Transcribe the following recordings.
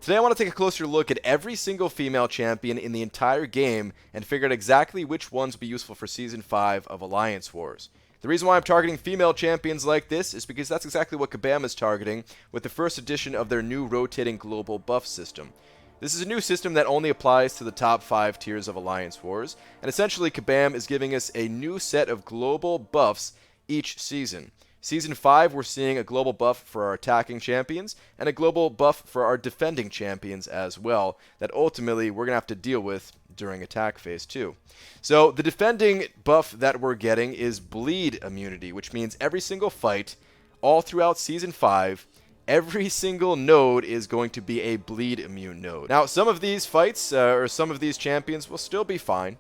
Today I want to take a closer look at every single female champion in the entire game and figure out exactly which ones will be useful for Season 5 of Alliance Wars. The reason why I'm targeting female champions like this is because that's exactly what Kabam is targeting with the first edition of their new rotating global buff system. This is a new system that only applies to the top 5 tiers of Alliance Wars, and essentially Kabam is giving us a new set of global buffs each season. Season 5, we're seeing a global buff for our attacking champions and a global buff for our defending champions as well that ultimately we're going to have to deal with during attack phase 2. So the defending buff that we're getting is bleed immunity, which means every single fight all throughout Season 5, every single node is going to be a bleed immune node. Now, some of these fights, or some of these champions will still be fine.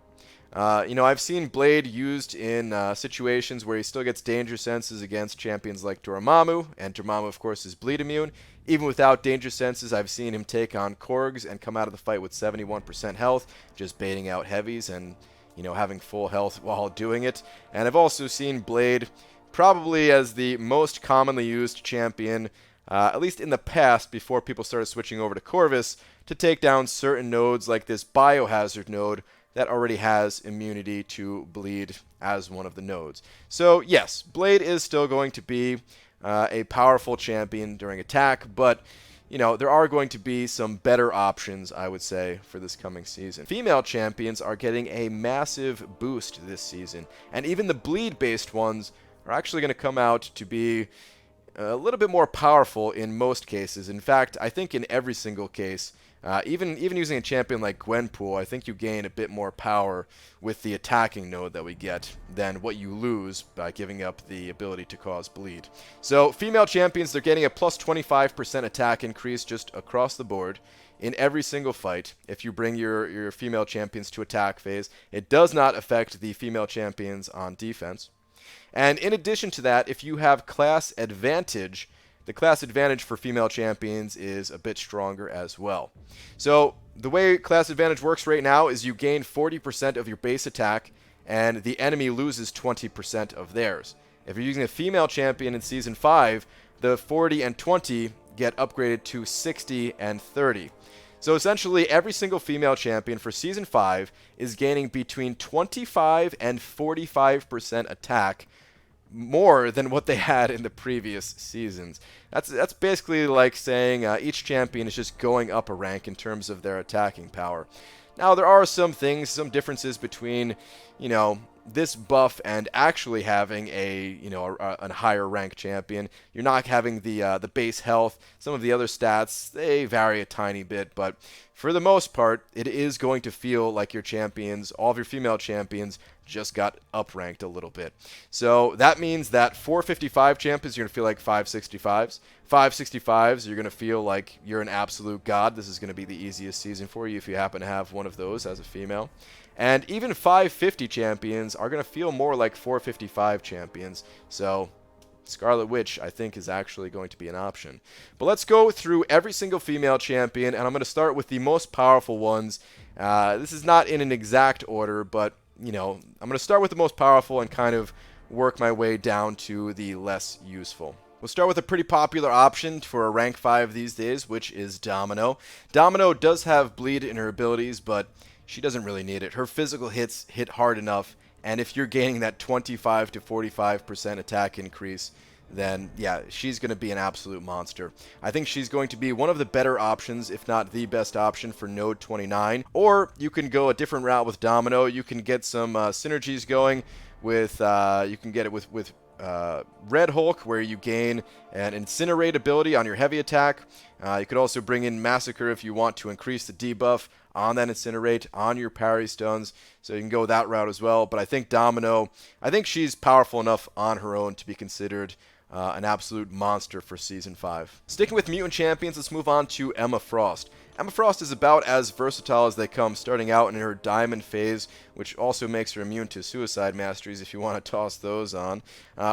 I've seen Blade used in situations where he still gets danger senses against champions like Dormammu, and Dormammu, of course, is bleed immune. Even without danger senses, I've seen him take on Korgs and come out of the fight with 71% health, just baiting out heavies and, having full health while doing it. And I've also seen Blade probably as the most commonly used champion, at least in the past, before people started switching over to Corvus, to take down certain nodes like this Biohazard node, that already has immunity to bleed as one of the nodes. So yes, Blade is still going to be a powerful champion during attack, but there are going to be some better options, I would say, for this coming season. Female champions are getting a massive boost this season, and even the bleed-based ones are actually going to come out to be a little bit more powerful in most cases. In fact, I think in every single case, even using a champion like Gwenpool, I think you gain a bit more power with the attacking node that we get than what you lose by giving up the ability to cause bleed. So female champions, they're getting a plus 25% attack increase just across the board in every single fight if you bring your female champions to attack phase. It does not affect the female champions on defense. And in addition to that, if you have class advantage, the class advantage for female champions is a bit stronger as well. So the way class advantage works right now is you gain 40% of your base attack, and the enemy loses 20% of theirs. If you're using a female champion in Season 5, the 40 and 20 get upgraded to 60 and 30. So essentially, every single female champion for Season 5 is gaining between 25 and 45% attack, more than what they had in the previous seasons. That's basically like saying each champion is just going up a rank in terms of their attacking power. Now, there are some differences between, this buff and actually having a higher rank champion. You're not having the base health. Some of the other stats, they vary a tiny bit, but for the most part, it is going to feel like your champions, all of your female champions, just got up-ranked a little bit. So that means that 455 champions, you're going to feel like 565s. 565s, you're going to feel like you're an absolute god. This is going to be the easiest season for you if you happen to have one of those as a female. And even 550 champions are going to feel more like 455 champions. So Scarlet Witch, I think, is actually going to be an option. But let's go through every single female champion, and I'm going to start with the most powerful ones. This is not in an exact order, but, I'm going to start with the most powerful and kind of work my way down to the less useful. We'll start with a pretty popular option for a rank 5 these days, which is Domino. Domino does have bleed in her abilities, but she doesn't really need it. Her physical hits hit hard enough, and if you're gaining that 25 to 45% attack increase, then yeah, she's going to be an absolute monster. I think she's going to be one of the better options, if not the best option for Node 29. Or you can go a different route with Domino. You can get some synergies going with, you can get it with Red Hulk, where you gain an Incinerate ability on your heavy attack. You could also bring in Massacre if you want to increase the debuff on that Incinerate, on your parry stones. So you can go that route as well. But I think Domino, I think she's powerful enough on her own to be considered an absolute monster for Season 5. Sticking with mutant champions, let's move on to Emma Frost. Emma Frost is about as versatile as they come, starting out in her diamond phase, which also makes her immune to suicide masteries if you want to toss those on.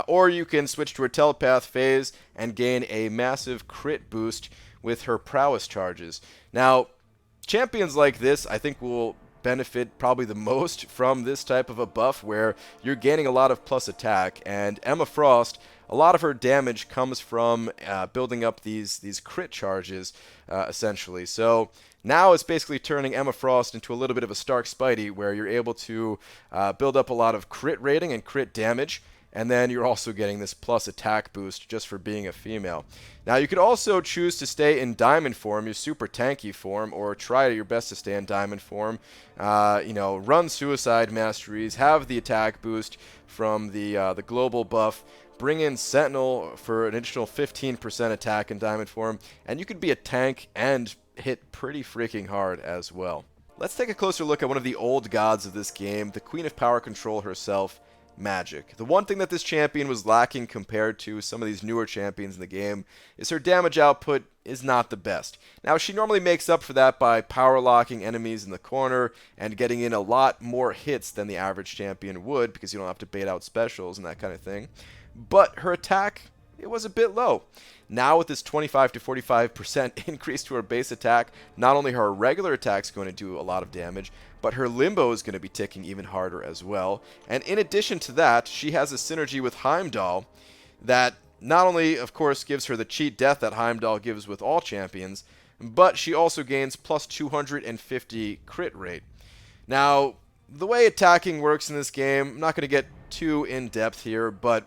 Or you can switch to her telepath phase and gain a massive crit boost with her prowess charges. Now, champions like this, I think, will benefit probably the most from this type of a buff where you're gaining a lot of plus attack, and Emma Frost a lot of her damage comes from building up these crit charges, essentially. So now it's basically turning Emma Frost into a little bit of a Stark Spidey, where you're able to build up a lot of crit rating and crit damage, and then you're also getting this plus attack boost just for being a female. Now, you could also choose to stay in diamond form, your super tanky form, or try your best to stay in diamond form. Run suicide masteries, have the attack boost from the global buff, bring in Sentinel for an additional 15% attack in diamond form, and you could be a tank and hit pretty freaking hard as well. Let's take a closer look at one of the old gods of this game, the Queen of Power Control herself, Magic. The one thing that this champion was lacking compared to some of these newer champions in the game is her damage output is not the best. Now, she normally makes up for that by power locking enemies in the corner and getting in a lot more hits than the average champion would, because you don't have to bait out specials and that kind of thing. But her attack, it was a bit low. Now with this 25 to 45% increase to her base attack, not only her regular attack's going to do a lot of damage, but her limbo is going to be ticking even harder as well. And in addition to that, she has a synergy with Heimdall that not only, of course, gives her the cheat death that Heimdall gives with all champions, but she also gains plus 250 crit rate. Now, the way attacking works in this game, I'm not going to get too in-depth here, but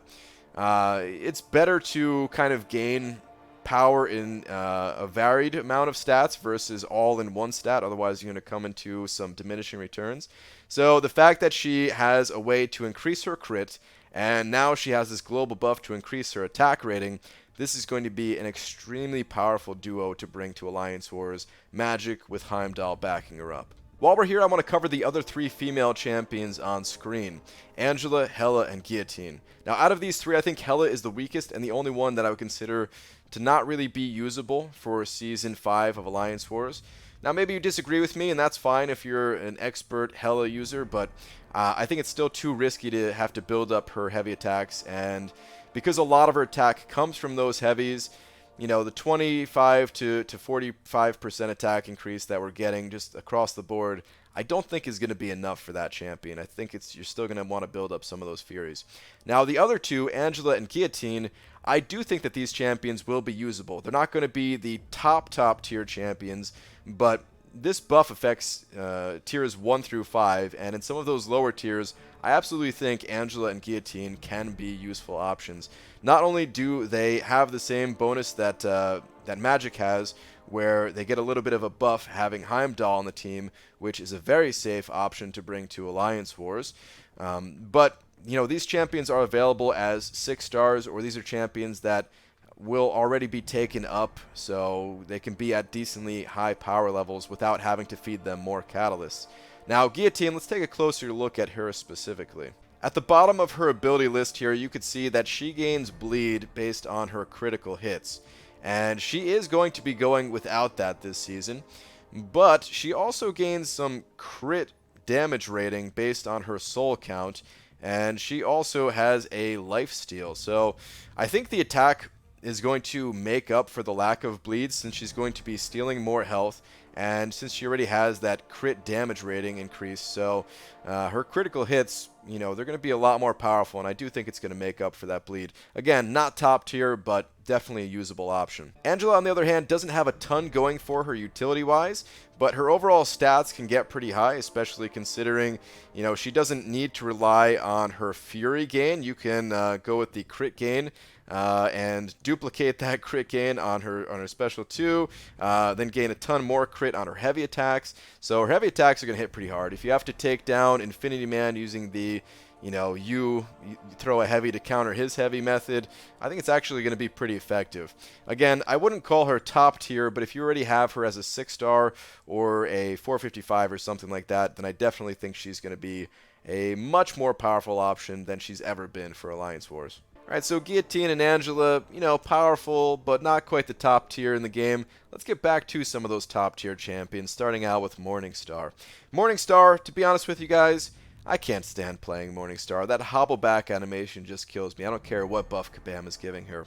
it's better to kind of gain power in a varied amount of stats versus all in one stat. Otherwise, you're going to come into some diminishing returns. So the fact that she has a way to increase her crit, and now she has this global buff to increase her attack rating, this is going to be an extremely powerful duo to bring to Alliance Wars, Magic with Heimdall backing her up. While we're here, I want to cover the other three female champions on screen, Angela, Hela, and Guillotine. Now, out of these three, I think Hela is the weakest and the only one that I would consider to not really be usable for Season 5 of Alliance Wars. Now, maybe you disagree with me, and that's fine if you're an expert Hela user, but I think it's still too risky to have to build up her heavy attacks, and because a lot of her attack comes from those heavies, you know, the 25 to 45% attack increase that we're getting just across the board, I don't think is going to be enough for that champion. I think you're still going to want to build up some of those Furies. Now, the other two, Angela and Guillotine, I do think that these champions will be usable. They're not going to be the top tier champions, but this buff affects tiers 1 through 5, and in some of those lower tiers, I absolutely think Angela and Guillotine can be useful options. Not only do they have the same bonus that that Magic has, where they get a little bit of a buff having Heimdall on the team, which is a very safe option to bring to Alliance Wars, but you know, these champions are available as 6 stars, or these are champions that will already be taken up, so they can be at decently high power levels without having to feed them more catalysts. Now, Guillotine, let's take a closer look at her specifically. At the bottom of her ability list here, you could see that she gains bleed based on her critical hits, and she is going to be going without that this season, but she also gains some crit damage rating based on her soul count, and she also has a lifesteal. So I think the attack is going to make up for the lack of bleed, since she's going to be stealing more health, and since she already has that crit damage rating increase, so her critical hits, you know, they're going to be a lot more powerful, and I do think it's going to make up for that bleed. Again, not top tier, but definitely a usable option. Angela, on the other hand, doesn't have a ton going for her utility-wise, but her overall stats can get pretty high, especially considering, you know, she doesn't need to rely on her Fury gain. You can go with the crit gain and duplicate that crit gain on her special 2, then gain a ton more crit on her heavy attacks. So her heavy attacks are going to hit pretty hard. If you have to take down Infinity Man using the, you throw a heavy to counter his heavy method, I think it's actually going to be pretty effective. Again, I wouldn't call her top tier, but if you already have her as a 6-star or a 455 or something like that, then I definitely think she's going to be a much more powerful option than she's ever been for Alliance Wars. Alright, so Guillotine and Angela, powerful, but not quite the top tier in the game. Let's get back to some of those top tier champions, starting out with Morningstar. Morningstar, to be honest with you guys, I can't stand playing Morningstar. That hobble back animation just kills me. I don't care what buff Kabam is giving her.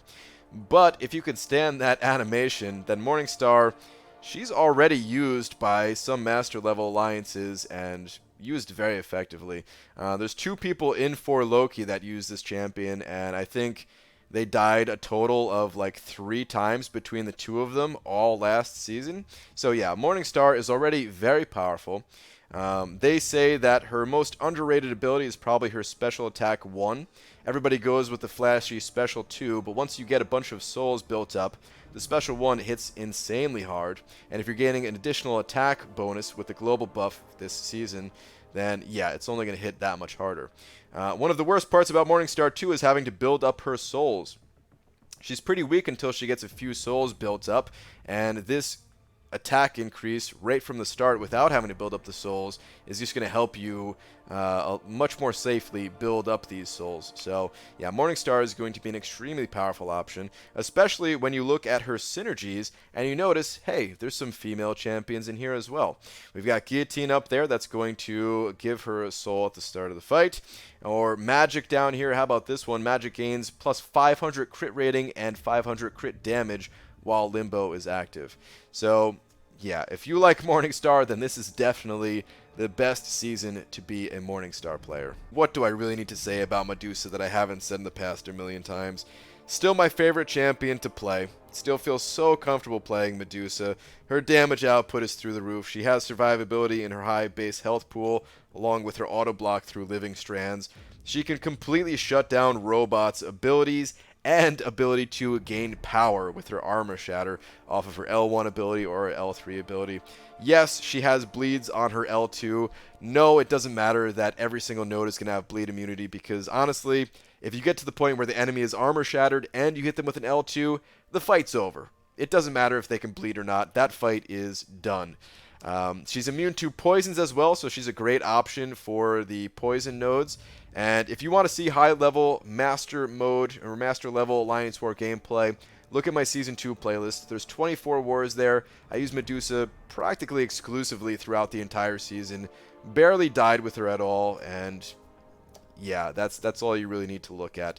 But if you could stand that animation, then Morningstar, she's already used by some master level alliances and used very effectively. There's 2 people in for Loki that use this champion, and I think They died a total of like 3 times between the two of them all last season. So yeah, Morningstar is already very powerful. They say that her most underrated ability is probably her special attack 1. Everybody goes with the flashy special 2, but once you get a bunch of souls built up, the special 1 hits insanely hard, and if you're gaining an additional attack bonus with the global buff this season, then yeah, it's only going to hit that much harder. One of the worst parts about Morningstar 2 is having to build up her souls. She's pretty weak until she gets a few souls built up, and this attack increase right from the start without having to build up the souls is just going to help you much more safely build up these souls. So yeah, Morningstar is going to be an extremely powerful option, especially when you look at her synergies and you notice, hey, there's some female champions in here as well. We've got Guillotine up there that's going to give her a soul at the start of the fight. Or Magic down here, how about this one? Magic gains plus 500 crit rating and 500 crit damage while Limbo is active. So yeah, if you like Morningstar, then this is definitely the best season to be a Morningstar player. What do I really need to say about Medusa that I haven't said in the past a million times? Still my favorite champion to play. Still feel so comfortable playing Medusa. Her damage output is through the roof. She has survivability in her high base health pool, along with her auto block through living strands. She can completely shut down robots' abilities and ability to gain power with her armor shatter off of her L1 ability or her L3 ability. Yes, she has bleeds on her L2. No, it doesn't matter that every single node is going to have bleed immunity, because honestly, if you get to the point where the enemy is armor shattered and you hit them with an L2, the fight's over. It doesn't matter if they can bleed or not. That fight is done. She's immune to poisons as well, so she's a great option for the poison nodes. And if you want to see high-level master mode or master-level Alliance War gameplay, look at my Season 2 playlist. There's 24 wars there. I use Medusa practically exclusively throughout the entire season. Barely died with her at all, and yeah, that's all you really need to look at.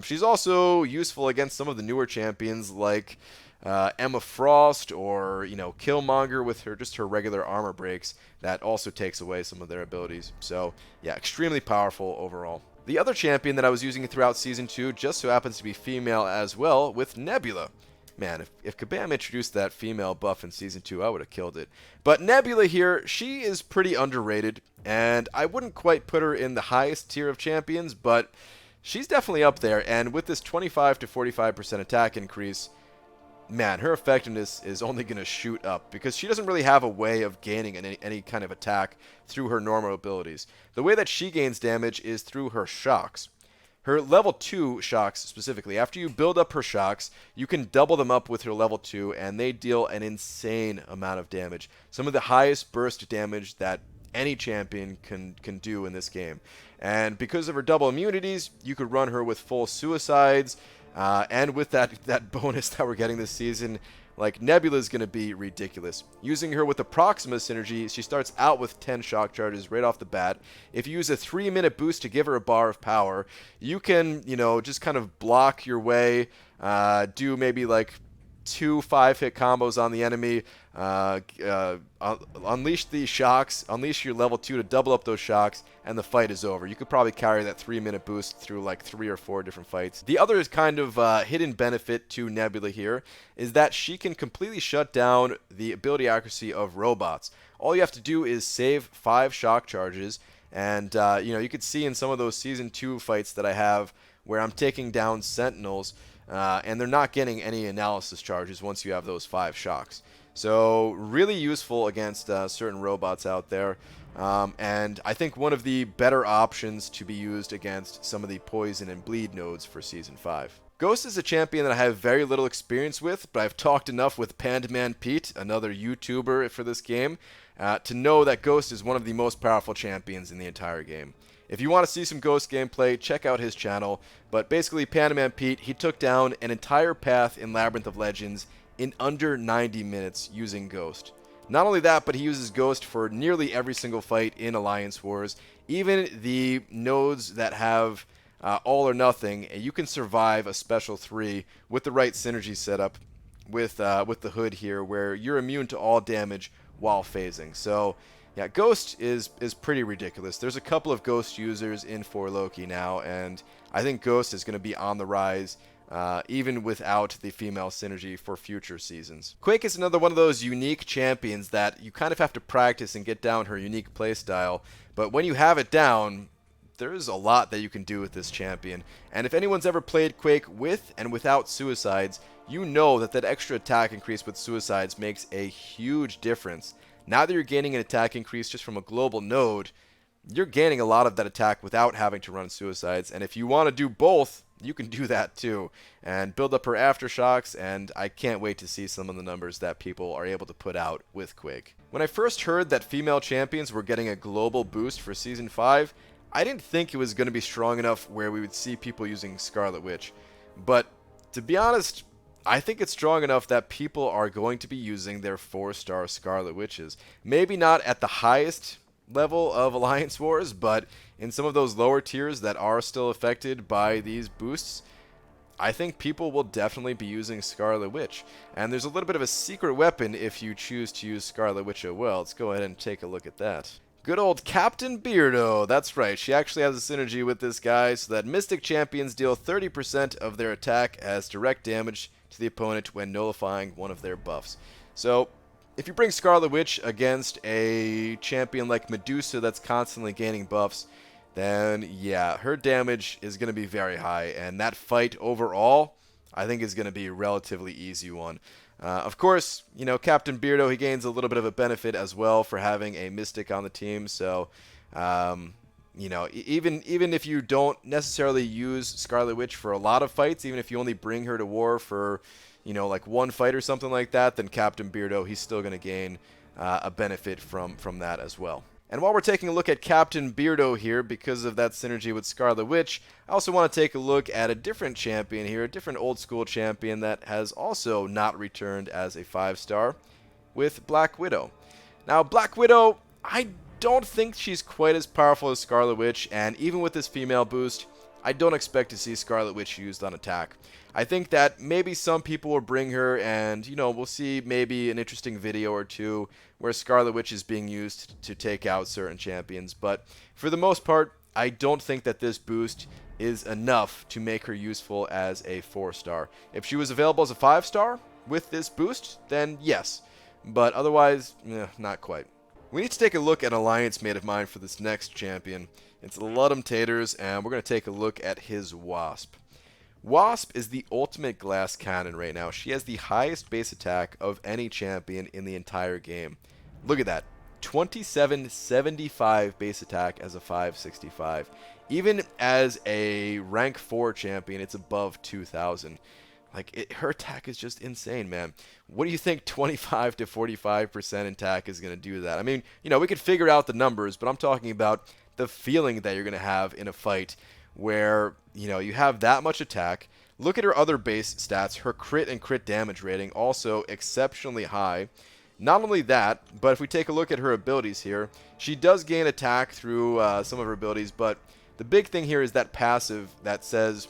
She's also useful against some of the newer champions like Emma Frost or, Killmonger with her regular armor breaks. That also takes away some of their abilities. So yeah, extremely powerful overall. The other champion that I was using throughout Season 2 just so happens to be female as well, with Nebula. Man, if Kabam introduced that female buff in Season 2, I would have killed it. But Nebula here, she is pretty underrated, and I wouldn't quite put her in the highest tier of champions, but she's definitely up there, and with this 25 to 45% attack increase, man, her effectiveness is only going to shoot up, because she doesn't really have a way of gaining any kind of attack through her normal abilities. The way that she gains damage is through her shocks. Her level 2 shocks specifically, after you build up her shocks, you can double them up with her level 2, and they deal an insane amount of damage. Some of the highest burst damage that any champion can do in this game. And because of her double immunities, you could run her with full suicides, and with that bonus that we're getting this season, like, Nebula is going to be ridiculous. Using her with the Proxima synergy, she starts out with 10 shock charges right off the bat. If you use a 3-minute boost to give her a bar of power, you can, just kind of block your way, do maybe like 2 5-hit combos on the enemy, unleash the shocks, unleash your level 2 to double up those shocks, and the fight is over. You could probably carry that 3-minute boost through like 3 or 4 different fights. The other kind of hidden benefit to Nebula here is that she can completely shut down the ability accuracy of robots. All you have to do is save 5 shock charges, and you could see in some of those Season 2 fights that I have where I'm taking down Sentinels, and they're not getting any analysis charges once you have those 5 shocks. So really useful against certain robots out there. And I think one of the better options to be used against some of the poison and bleed nodes for Season 5. Ghost is a champion that I have very little experience with, but I've talked enough with Pandaman Pete, another YouTuber for this game, to know that Ghost is one of the most powerful champions in the entire game. If you want to see some Ghost gameplay, check out his channel. But basically, Pandaman Pete, he took down an entire path in Labyrinth of Legends in under 90 minutes using Ghost. Not only that, but he uses Ghost for nearly every single fight in Alliance Wars. Even the nodes that have all or nothing, you can survive a special 3 with the right synergy setup with the hood here, where you're immune to all damage while phasing. So yeah, Ghost is pretty ridiculous. There's a couple of Ghost users in 4 Loki now, and I think Ghost is going to be on the rise even without the female synergy for future seasons. Quake is another one of those unique champions that you kind of have to practice and get down her unique playstyle, but when you have it down, there's a lot that you can do with this champion. And if anyone's ever played Quake with and without suicides, you know that that extra attack increase with suicides makes a huge difference. Now that you're gaining an attack increase just from a global node, you're gaining a lot of that attack without having to run suicides. And if you want to do both, you can do that too, and build up her aftershocks, and I can't wait to see some of the numbers that people are able to put out with Quake. When I first heard that female champions were getting a global boost for Season 5, I didn't think it was going to be strong enough where we would see people using Scarlet Witch. But to be honest, I think it's strong enough that people are going to be using their 4-star Scarlet Witches. Maybe not at the highest level of Alliance Wars, but in some of those lower tiers that are still affected by these boosts, I think people will definitely be using Scarlet Witch. And there's a little bit of a secret weapon if you choose to use Scarlet Witch as well. Let's go ahead and take a look at that. Good old Captain Beardo. That's right, she actually has a synergy with this guy so that Mystic champions deal 30% of their attack as direct damage to the opponent when nullifying one of their buffs. So if you bring Scarlet Witch against a champion like Medusa that's constantly gaining buffs, then yeah, her damage is going to be very high, and that fight overall, I think, is going to be a relatively easy one. Of course, you know, Captain Beardo, he gains a little bit of a benefit as well for having a Mystic on the team, so you know, even if you don't necessarily use Scarlet Witch for a lot of fights, even if you only bring her to war for, you know, like one fight or something like that, then Captain Beardo, he's still going to gain a benefit from that as well. And while we're taking a look at Captain Beardo here, because of that synergy with Scarlet Witch, I also want to take a look at a different champion here, a different old school champion that has also not returned as a 5-star, with Black Widow. Now, Black Widow, I don't think she's quite as powerful as Scarlet Witch, and even with this female boost, I don't expect to see Scarlet Witch used on attack. I think that maybe some people will bring her, and, you know, we'll see maybe an interesting video or two where Scarlet Witch is being used to take out certain champions. But for the most part, I don't think that this boost is enough to make her useful as a 4-star. If she was available as a 5-star with this boost, then yes. But otherwise, not quite. We need to take a look at an alliance mate of mine for this next champion. It's Ludum Taters, and we're going to take a look at his Wasp. Wasp is the ultimate glass cannon right now. She has the highest base attack of any champion in the entire game. Look at that. 2775 base attack as a 565. Even as a rank 4 champion, it's above 2000. Like, her attack is just insane, man. What do you think 25 to 45% attack is going to do to that? I mean, you know, we could figure out the numbers, but I'm talking about the feeling that you're going to have in a fight where, you know, you have that much attack. Look at her other base stats. Her crit and crit damage rating also exceptionally high. Not only that, but if we take a look at her abilities here, she does gain attack through some of her abilities, but the big thing here is that passive that says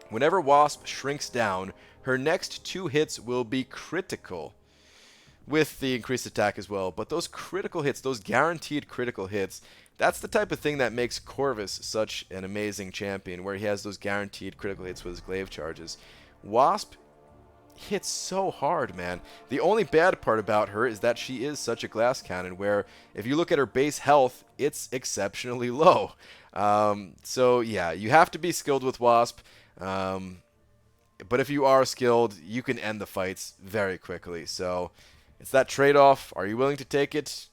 whenever Wasp shrinks down, her next 2 hits will be critical, with the increased attack as well. But those critical hits, those guaranteed critical hits, that's the type of thing that makes Corvus such an amazing champion, where he has those guaranteed critical hits with his glaive charges. Wasp hits so hard, man. The only bad part about her is that she is such a glass cannon, where if you look at her base health, it's exceptionally low. So yeah, you have to be skilled with Wasp. But if you are skilled, you can end the fights very quickly. So it's that trade-off. Are you willing to take it?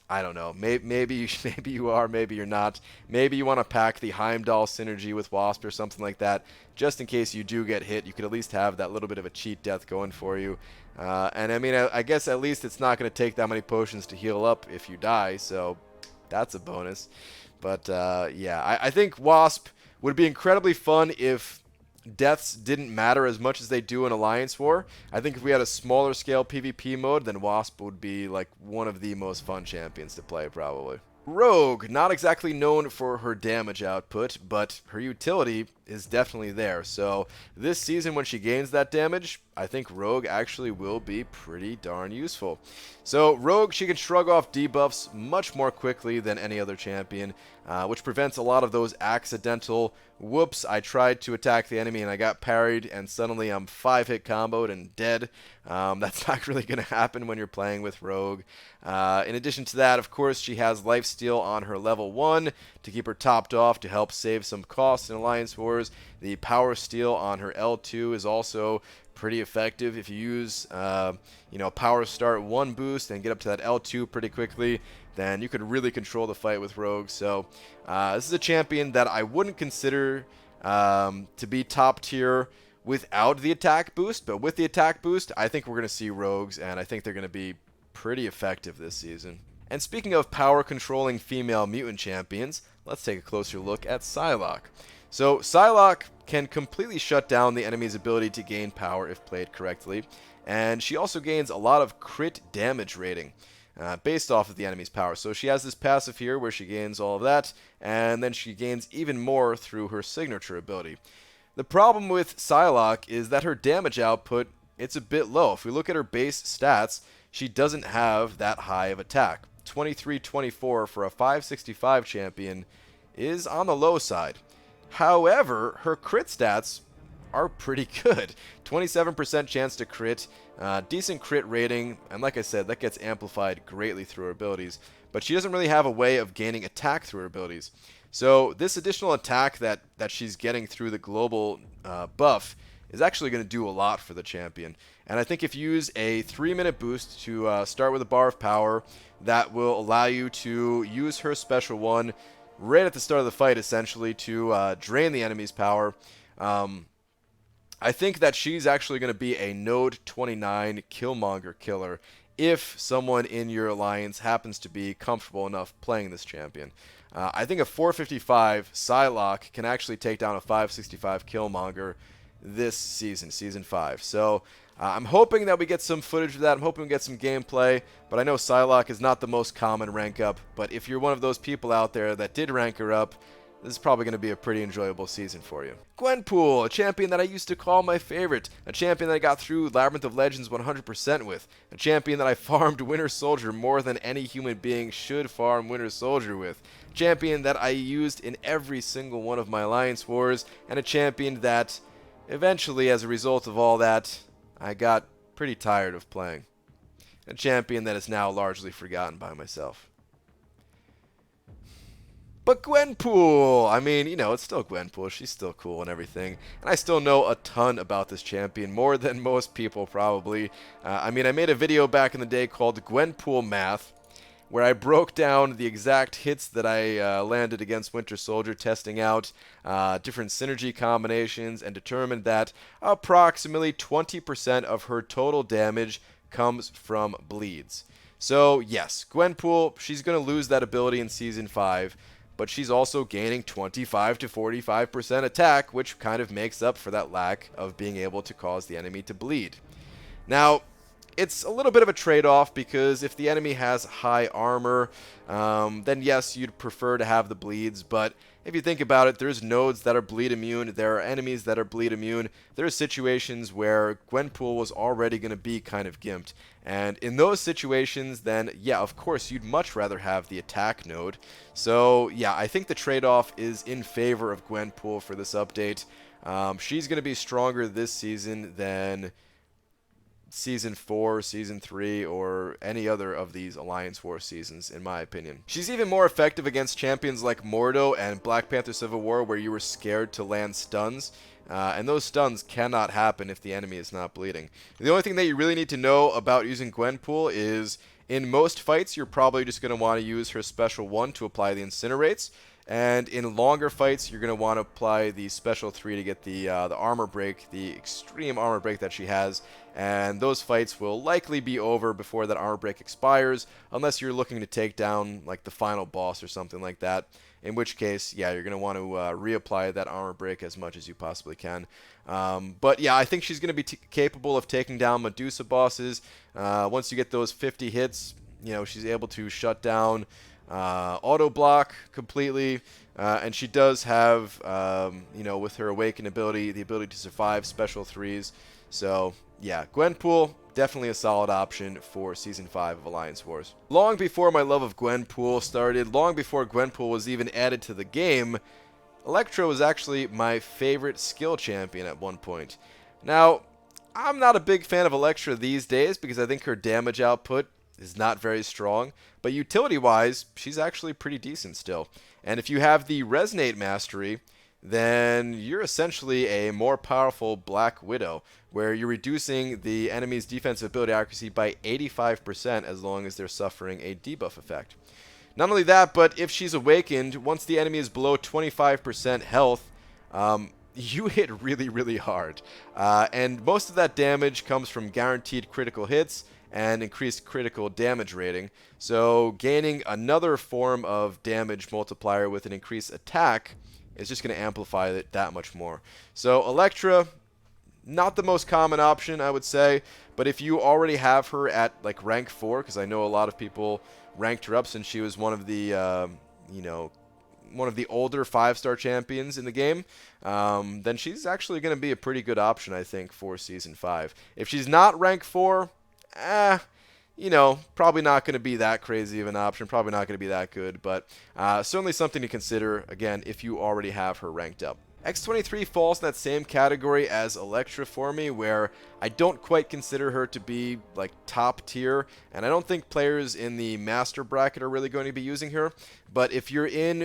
I don't know. Maybe you are, maybe you're not. Maybe you want to pack the Heimdall synergy with Wasp or something like that, just in case you do get hit. You could at least have that little bit of a cheat death going for you. And I mean, I guess at least it's not going to take that many potions to heal up if you die, so that's a bonus. But yeah, I think Wasp would be incredibly fun if deaths didn't matter as much as they do in Alliance War. I think if we had a smaller scale PvP mode, then Wasp would be like one of the most fun champions to play, probably. Rogue, not exactly known for her damage output, but her utility is definitely there. So this season when she gains that damage, I think Rogue actually will be pretty darn useful. So Rogue, she can shrug off debuffs much more quickly than any other champion, which prevents a lot of those accidental whoops, I tried to attack the enemy and I got parried, and suddenly I'm 5-hit comboed and dead. That's not really going to happen when you're playing with Rogue. In addition to that, of course, she has lifesteal on her level 1 to keep her topped off to help save some costs in Alliance Wars. The power steal on her L2 is also pretty effective. If you use, power start 1 boost and get up to that L2 pretty quickly, then you could really control the fight with Rogue. So this is a champion that I wouldn't consider to be top tier without the attack boost, but with the attack boost, I think we're going to see Rogues, and I think they're going to be pretty effective this season. And speaking of power controlling female mutant champions, let's take a closer look at Psylocke. So Psylocke can completely shut down the enemy's ability to gain power if played correctly, and she also gains a lot of crit damage rating based off of the enemy's power. So she has this passive here where she gains all of that, and then she gains even more through her signature ability. The problem with Psylocke is that her damage output, it's a bit low. If we look at her base stats, she doesn't have that high of attack. 23-24 for a 565 champion is on the low side. However, her crit stats are pretty good. 27% chance to crit, decent crit rating, and like I said, that gets amplified greatly through her abilities. But she doesn't really have a way of gaining attack through her abilities. So this additional attack that she's getting through the global buff is actually going to do a lot for the champion. And I think if you use a 3-minute boost to start with a bar of power, that will allow you to use her special one right at the start of the fight, essentially, to drain the enemy's power. I think that she's actually going to be a Node 29 Killmonger killer if someone in your alliance happens to be comfortable enough playing this champion. I think a 455 Psylocke can actually take down a 565 Killmonger this season, Season 5. So I'm hoping that we get some footage of that. I'm hoping we get some gameplay, but I know Psylocke is not the most common rank up. But if you're one of those people out there that did rank her up, this is probably going to be a pretty enjoyable season for you. Gwenpool, a champion that I used to call my favorite, a champion that I got through Labyrinth of Legends 100% with, a champion that I farmed Winter Soldier more than any human being should farm Winter Soldier with, a champion that I used in every single one of my Alliance Wars, and a champion that eventually, as a result of all that, I got pretty tired of playing. A champion that is now largely forgotten by myself. But Gwenpool! I mean, it's still Gwenpool. She's still cool and everything. And I still know a ton about this champion, more than most people probably. I made a video back in the day called Gwenpool Math, where I broke down the exact hits that I landed against Winter Soldier, testing out different synergy combinations, and determined that approximately 20% of her total damage comes from bleeds. So yes, Gwenpool, she's going to lose that ability in Season 5, but she's also gaining 25 to 45% attack, which kind of makes up for that lack of being able to cause the enemy to bleed. Now, it's a little bit of a trade-off, because if the enemy has high armor, then yes, you'd prefer to have the bleeds, but if you think about it, there's nodes that are bleed immune, there are enemies that are bleed immune, there are situations where Gwenpool was already going to be kind of gimped, and in those situations, then yeah, of course, you'd much rather have the attack node. So yeah, I think the trade-off is in favor of Gwenpool for this update. She's going to be stronger this season than Season 4, Season 3, or any other of these Alliance War seasons, in my opinion. She's even more effective against champions like Mordo and Black Panther Civil War, where you were scared to land stuns, and those stuns cannot happen if the enemy is not bleeding. The only thing that you really need to know about using Gwenpool is, in most fights, you're probably just going to want to use her Special 1 to apply the Incinerates, and in longer fights, you're going to want to apply the Special 3 to get the armor break, the extreme armor break that she has, and those fights will likely be over before that armor break expires, unless you're looking to take down like the final boss or something like that, in which case, yeah, you're going to want to reapply that armor break as much as you possibly can. But yeah, I think she's going to be capable of taking down Medusa bosses. Once you get those 50 hits, she's able to shut down auto block completely, and she does have, with her awaken ability, the ability to survive special 3s. So yeah, Gwenpool, definitely a solid option for Season 5 of Alliance Wars. Long before my love of Gwenpool started, long before Gwenpool was even added to the game, Elektra was actually my favorite skill champion at one point. Now, I'm not a big fan of Elektra these days because I think her damage output is not very strong, but utility-wise, she's actually pretty decent still. And if you have the Resonate Mastery, then you're essentially a more powerful Black Widow, where you're reducing the enemy's defensive ability accuracy by 85% as long as they're suffering a debuff effect. Not only that, but if she's awakened, once the enemy is below 25% health, you hit really, really hard. And most of that damage comes from guaranteed critical hits and increased critical damage rating. So gaining another form of damage multiplier with an increased attack is just going to amplify it that much more. So Elektra, not the most common option, I would say, but if you already have her at like rank 4, because I know a lot of people ranked her up since she was one of the, one of the older 5-star champions in the game, then she's actually going to be a pretty good option, I think, for Season 5. If she's not rank 4, probably not going to be that crazy of an option, probably not going to be that good, but certainly something to consider, again, if you already have her ranked up. X-23 falls in that same category as Elektra for me, where I don't quite consider her to be like top tier, and I don't think players in the master bracket are really going to be using her. But if you're in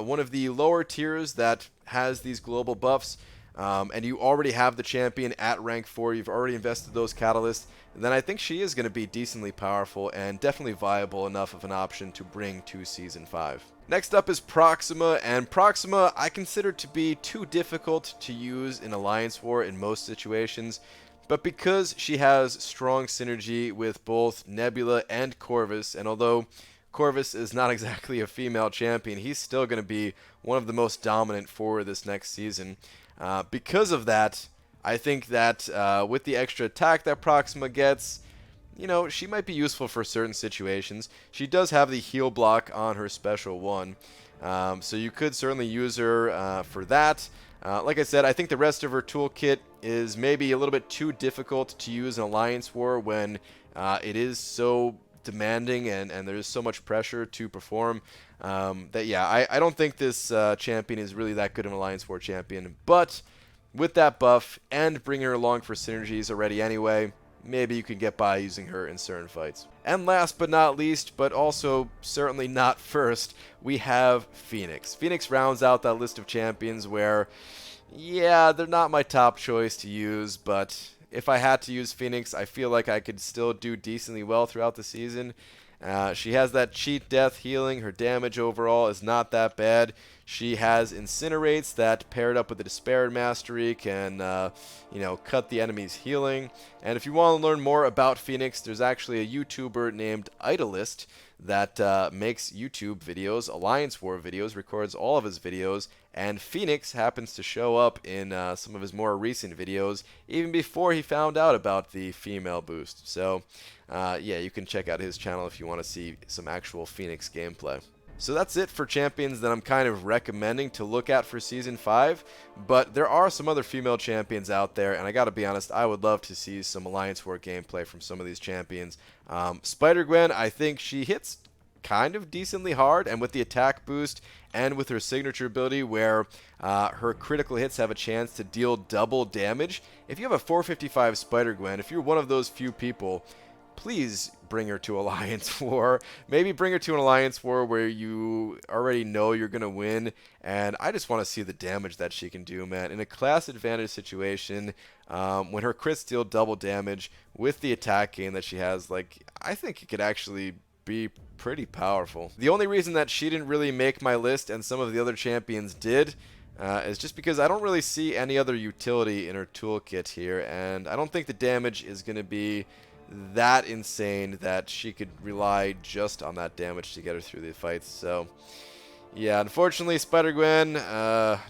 one of the lower tiers that has these global buffs, and you already have the champion at rank 4, you've already invested those catalysts, then I think she is going to be decently powerful and definitely viable enough of an option to bring to Season 5. Next up is Proxima, and Proxima I consider to be too difficult to use in Alliance War in most situations, but because she has strong synergy with both Nebula and Corvus, and although Corvus is not exactly a female champion, he's still going to be one of the most dominant for this next season. Because of that, I think that with the extra attack that Proxima gets, she might be useful for certain situations. She does have the heal block on her special one, so you could certainly use her for that. Like I said, I think the rest of her toolkit is maybe a little bit too difficult to use in Alliance War when it is so demanding and there's so much pressure to perform. I don't think this champion is really that good of an Alliance War champion, but with that buff and bringing her along for synergies already anyway, maybe you can get by using her in certain fights. And last but not least, but also certainly not first, we have Phoenix. Phoenix rounds out that list of champions where, yeah, they're not my top choice to use, but if I had to use Phoenix, I feel like I could still do decently well throughout the season. She has that cheat death healing. Her damage overall is not that bad. She has Incinerates that, paired up with the Despair Mastery, can cut the enemy's healing. And if you want to learn more about Phoenix, there's actually a YouTuber named Idolist that makes YouTube videos, Alliance War videos, records all of his videos, and Phoenix happens to show up in some of his more recent videos, even before he found out about the female boost. So, you can check out his channel if you want to see some actual Phoenix gameplay. So that's it for champions that I'm kind of recommending to look at for Season 5, but there are some other female champions out there, and I gotta be honest, I would love to see some Alliance War gameplay from some of these champions. Spider-Gwen, I think she hits kind of decently hard, and with the attack boost and with her signature ability where her critical hits have a chance to deal double damage, if you have a 455 Spider-Gwen, if you're one of those few people, please bring her to Alliance War. Maybe bring her to an Alliance War where you already know you're going to win. And I just want to see the damage that she can do, man. In a class advantage situation, when her crits deal double damage with the attack gain that she has, I think it could actually be pretty powerful. The only reason that she didn't really make my list and some of the other champions did is just because I don't really see any other utility in her toolkit here. And I don't think the damage is going to be that insane that she could rely just on that damage to get her through the fights. So yeah, unfortunately Spider-Gwen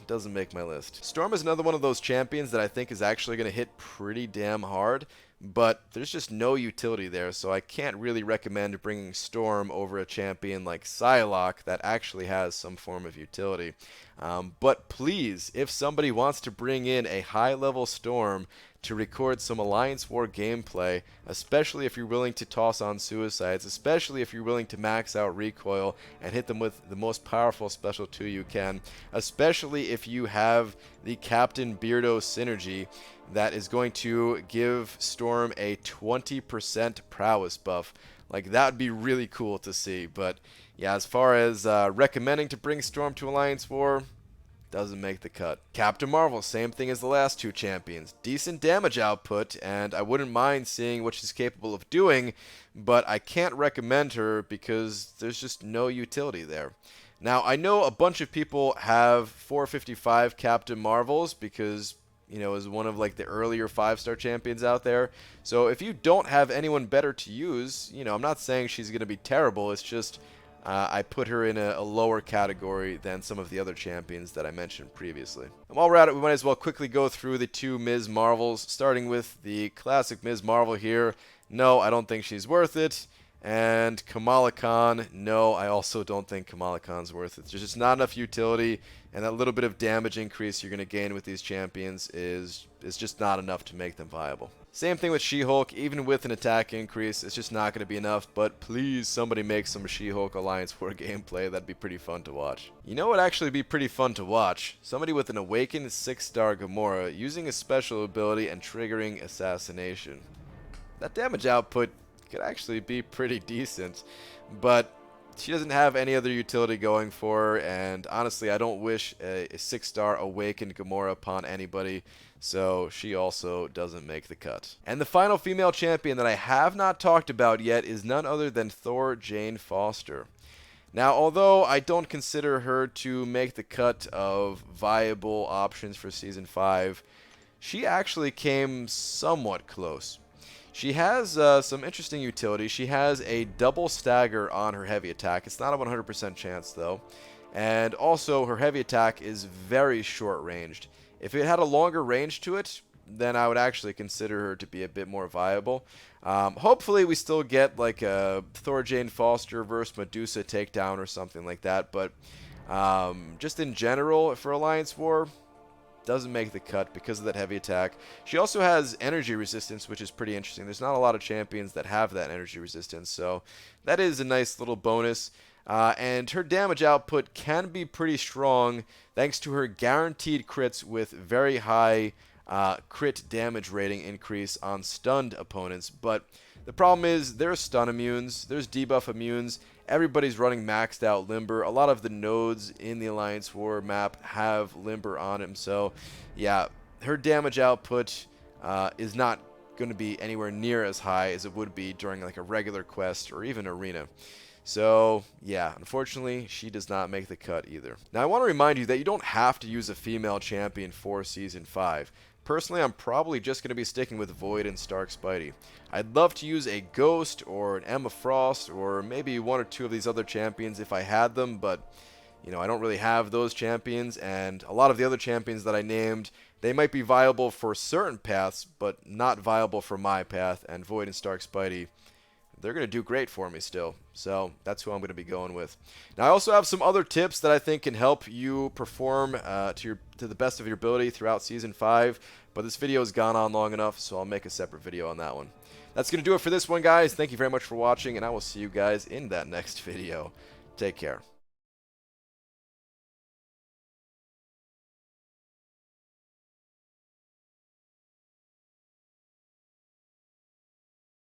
doesn't make my list. Storm is another one of those champions that I think is actually going to hit pretty damn hard, but there's just no utility there, so I can't really recommend bringing Storm over a champion like Psylocke that actually has some form of utility. But please, if somebody wants to bring in a high-level Storm to record some Alliance War gameplay, especially if you're willing to toss on suicides, especially if you're willing to max out recoil and hit them with the most powerful special 2 you can, especially if you have the Captain Beardo synergy that is going to give Storm a 20% prowess buff. Like, that would be really cool to see. But yeah, as far as recommending to bring Storm to Alliance War, doesn't make the cut. Captain Marvel, same thing as the last 2 champions. Decent damage output, and I wouldn't mind seeing what she's capable of doing, but I can't recommend her because there's just no utility there. Now, I know a bunch of people have 455 Captain Marvels because, you know, is one of like the earlier 5-star champions out there. So if you don't have anyone better to use, you know, I'm not saying she's going to be terrible. It's just I put her in a lower category than some of the other champions that I mentioned previously. And while we're at it, we might as well quickly go through the 2 Ms. Marvels, starting with the classic Ms. Marvel here. No, I don't think she's worth it. And Kamala Khan, no, I also don't think Kamala Khan's worth it. There's just not enough utility, and that little bit of damage increase you're going to gain with these champions is just not enough to make them viable. Same thing with She-Hulk. Even with an attack increase, it's just not going to be enough, but please somebody make some She-Hulk Alliance War gameplay. That'd be pretty fun to watch. You know what would actually be pretty fun to watch? Somebody with an awakened 6-star Gamora using a special ability and triggering assassination. That damage output could actually be pretty decent, but she doesn't have any other utility going for her, and honestly, I don't wish a 6-star awakened Gamora upon anybody, so she also doesn't make the cut. And the final female champion that I have not talked about yet is none other than Thor Jane Foster. Now, although I don't consider her to make the cut of viable options for Season 5, she actually came somewhat close. She has some interesting utility. She has a double stagger on her heavy attack. It's not a 100% chance, though. And also, her heavy attack is very short-ranged. If it had a longer range to it, then I would actually consider her to be a bit more viable. Hopefully, we still get like a Thor Jane Foster versus Medusa takedown or something like that. But just in general, for Alliance War, doesn't make the cut because of that heavy attack. She also has energy resistance, which is pretty interesting. There's not a lot of champions that have that energy resistance, so that is a nice little bonus. And her damage output can be pretty strong thanks to her guaranteed crits with very high crit damage rating increase on stunned opponents. But the problem is there's stun immunes, there's debuff immunes, everybody's running maxed out Limber. A lot of the nodes in the Alliance War map have Limber on him, so yeah, her damage output is not going to be anywhere near as high as it would be during like a regular quest or even arena. So, yeah, unfortunately, she does not make the cut either. Now, I want to remind you that you don't have to use a female champion for Season 5. Personally, I'm probably just going to be sticking with Void and Stark Spidey. I'd love to use a Ghost or an Emma Frost or maybe 1 or 2 of these other champions if I had them, but, you know, I don't really have those champions, and a lot of the other champions that I named, they might be viable for certain paths, but not viable for my path, and Void and Stark Spidey, they're going to do great for me still. So that's who I'm going to be going with. Now, I also have some other tips that I think can help you perform to the best of your ability throughout Season 5. But this video has gone on long enough, so I'll make a separate video on that one. That's going to do it for this one, guys. Thank you very much for watching, and I will see you guys in that next video. Take care.